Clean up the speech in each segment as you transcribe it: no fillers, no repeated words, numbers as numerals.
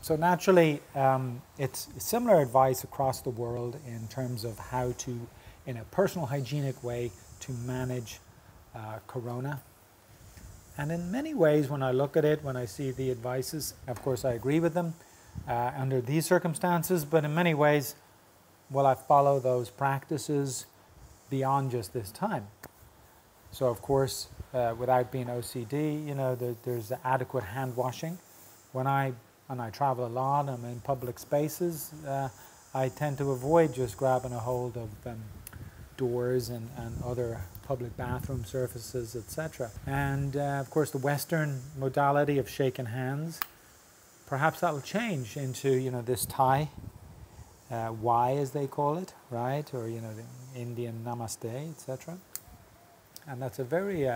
So naturally, it's similar advice across the world in terms of how to, in a personal hygienic way, to manage corona. And in many ways, when I look at it, when I see the advices, of course I agree with them under these circumstances, but in many ways, will I follow those practices beyond just this time? So of course, without being OCD, you know, there's adequate hand washing. When I travel a lot, I'm in public spaces, I tend to avoid just grabbing a hold of doors and other public bathroom surfaces, etc. And of course the Western modality of shaking hands, perhaps that'll change into, you know, this Thai Y as they call it, right? Or, you know, the Indian Namaste, etc. And that's a very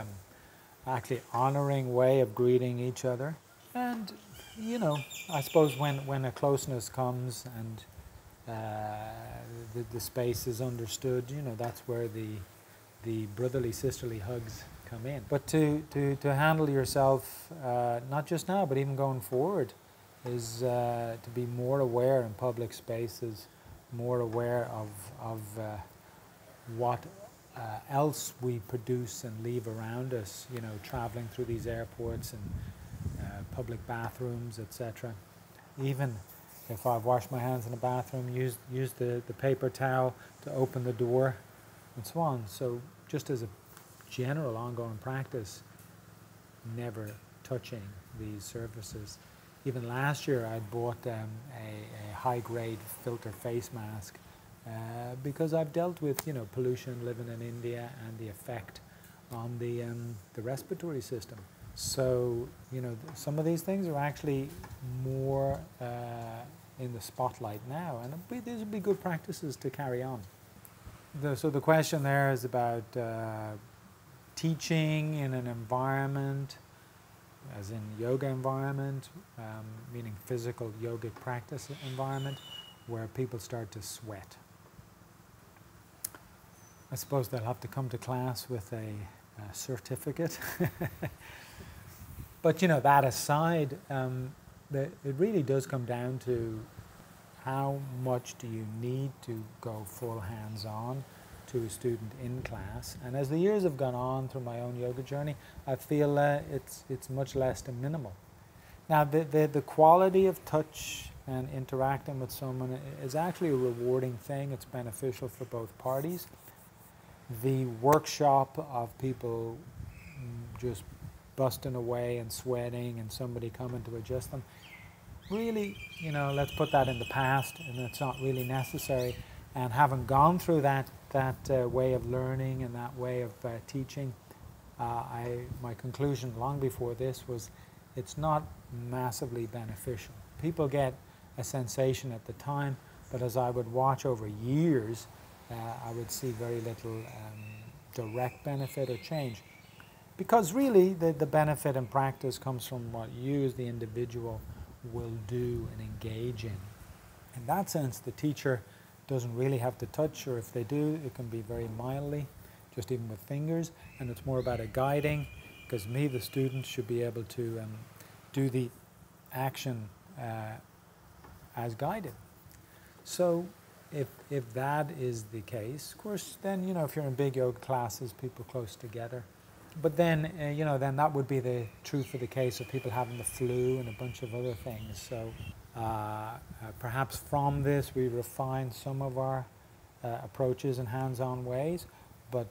actually honoring way of greeting each other. And, you know, I suppose when a closeness comes and the space is understood, you know, that's where the brotherly, sisterly hugs come in. But to handle yourself, not just now, but even going forward, is to be more aware in public spaces, more aware of what else we produce and leave around us, you know, traveling through these airports and public bathrooms, etc. Even if I've washed my hands in the bathroom, use the paper towel to open the door and so on. So just as a general ongoing practice, never touching these surfaces. Even last year I bought a high-grade filter face mask because I've dealt with, you know, pollution living in India and the effect on the respiratory system. So, you know, some of these things are actually more in the spotlight now, and these would be good practices to carry on. So the question there is about teaching in an environment, as in yoga environment, meaning physical yogic practice environment, where people start to sweat. I suppose they'll have to come to class with a certificate. But, you know, that aside, it really does come down to how much do you need to go full hands-on to a student in class. And as the years have gone on through my own yoga journey, I feel it's much less than minimal. Now, the quality of touch and interacting with someone is actually a rewarding thing. It's beneficial for both parties. The workshop of people just busting away and sweating and somebody coming to adjust them, really, you know, let's put that in the past, and it's not really necessary. And having gone through that way of learning and that way of teaching, my conclusion long before this was it's not massively beneficial. People get a sensation at the time, but as I would watch over years, I would see very little direct benefit or change. Because really the benefit in practice comes from what you as the individual will do and engage in. In that sense, the teacher doesn't really have to touch, or if they do, it can be very mildly, just even with fingers, and it's more about a guiding, because me, the student, should be able to do the action as guided. So if that is the case, of course, then, you know, if you're in big yoga classes, people close together. But then, you know, then that would be the truth of the case of people having the flu and a bunch of other things. So perhaps from this we refine some of our approaches in hands-on ways, but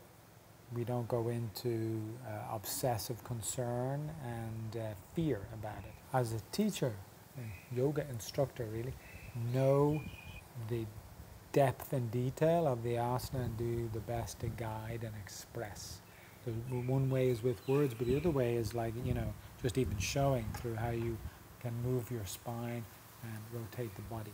we don't go into obsessive concern and fear about it. As a teacher, a yoga instructor really, know the depth and detail of the asana and do the best to guide and express. So one way is with words, but the other way is like, you know, just even showing through how you can move your spine and rotate the body.